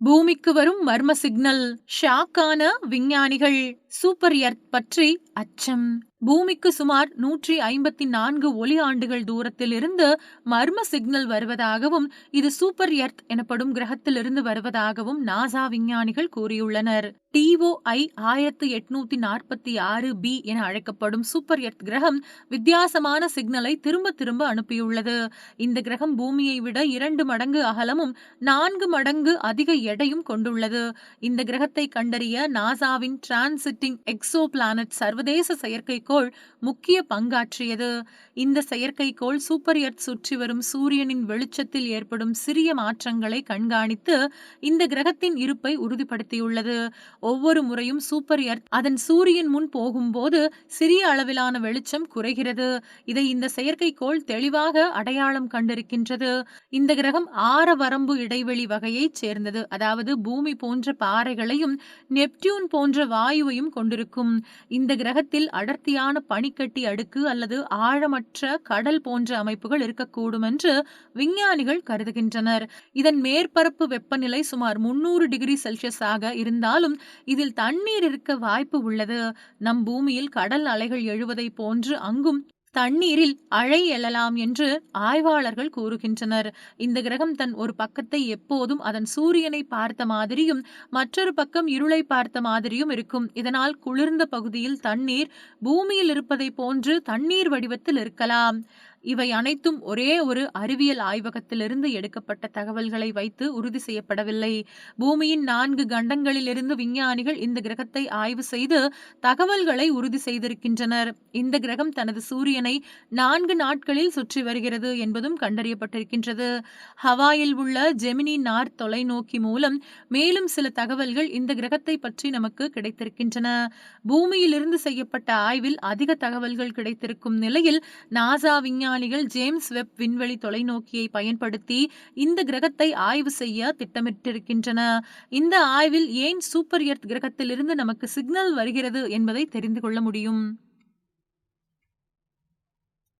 பூமிக்கு வரும் மர்ம சிக்னல், ஷாக்கான விஞ்ஞானிகள். சூப்பர் எர்த் பற்றி அச்சம். பூமிக்கு சுமார் 154 ஒளி ஆண்டுகள் தூரத்தில் இருந்து மர்ம சிக்னல் வருவதாகவும், இது சூப்பர் எர்த் எனப்படும் கிரகத்திலிருந்து வருவதாகவும் நாசா விஞ்ஞானிகள் கூறியுள்ளனர். TOI 1846b என அழைக்கப்படும் சூப்பர் எர்த் கிரகம் வித்தியாசமான சிக்னலை திரும்ப திரும்ப அனுப்பியுள்ளது. இந்த கிரகம் பூமியை விட 2 மடங்கு அகலமும் 4 மடங்கு அதிக எடையும் கொண்டுள்ளது. இந்த கிரகத்தை கண்டறிய நாசாவின் டிரான்சிட்டிங் எக்ஸோ பிளானட் சர்வதேச செயற்கைக்கோள் முக்கிய பங்காற்றியது. இந்த செயற்கைக்கோள் சூப்பர் எர்த் சுற்றி வரும் சூரியனின் வெளிச்சத்தில் ஏற்படும் சிறிய மாற்றங்களை கண்காணித்து இந்த கிரகத்தின் இருப்பை உறுதிப்படுத்தியுள்ளது. ஒவ்வொரு முறையும் சூப்பர் எர்த் அதன் சூரியன் முன் போகும்போது சிறிய அளவிலான வெளிச்சம் குறைகிறது. இதை இந்த செயற்கைக்கோள் தெளிவாக அடையாளம் கண்டிருக்கின்றது. இந்த கிரகம் ஆரவரம்பு இடைவெளி வகையைச் சேர்ந்தது. அதாவது பூமி போன்ற பாறைகளையும் நெப்டியூன் போன்ற வாயுவையும் கொண்டிருக்கும். இந்த கிரகத்தில் அடர்த்தியான பனிக்கட்டி அடுக்கு அல்லது ஆழமற்ற கடல் போன்ற அமைப்புகள் இருக்கக்கூடும் என்று விஞ்ஞானிகள் கருதுகின்றனர். இதன் மேற்பரப்பு வெப்பநிலை சுமார் 300 டிகிரி செல்சியஸ் ஆக இருந்தாலும் இதில் தண்ணீர் இருக்க வாய்ப்பு உள்ளது. நம் பூமியில் கடல் அலைகள் எழுவதை போன்று அங்கும் தண்ணீரில் அலை எழலாம் என்று ஆய்வாளர்கள் கூறுகின்றனர். இந்த கிரகம் தன் ஒரு பக்கத்தை எப்போதும் அதன் சூரியனை பார்த்த மாதிரியும் மற்றொரு பக்கம் இருளை பார்த்த மாதிரியும் இருக்கும். இதனால் குளிர்ந்த பகுதியில் தண்ணீர் பூமியில் இருப்பதை போன்று தண்ணீர் வடிவத்தில் இருக்கலாம். இவை அனைத்தும் ஒரே ஒரு அறிவியல் ஆய்வகத்திலிருந்து எடுக்கப்பட்ட தகவல்களை வைத்து உறுதி செய்யப்படவில்லை. பூமியின் 4 கண்டங்களிலிருந்து விஞ்ஞானிகள் இந்த கிரகத்தை ஆய்வு செய்து தகவல்களை உறுதி செய்திருக்கின்றனர். இந்த கிரகம் தனது சூரியனை 4 நாட்களில் சுற்றி வருகிறது என்பதும் கண்டறியப்பட்டிருக்கின்றது. ஹவாயில் உள்ள ஜெமினி நார்த் தொலைநோக்கி மூலம் மேலும் சில தகவல்கள் இந்த கிரகத்தை பற்றி நமக்கு கிடைத்திருக்கின்றன. பூமியிலிருந்து செய்யப்பட்ட ஆய்வில் அதிக தகவல்கள் கிடைத்திருக்கும் நிலையில் நாசா விஞ்ஞானிகள் ஜேம்ஸ் வெப் விண்வெளி தொலைநோக்கியை பயன்படுத்தி இந்த கிரகத்தை ஆய்வு செய்ய திட்டமிட்டிருக்கின்றன. இந்த ஆய்வில் ஏன் சூப்பர் எர்த் கிரகத்திலிருந்து நமக்கு சிக்னல் வருகிறது என்பதை தெரிந்து கொள்ள முடியும்.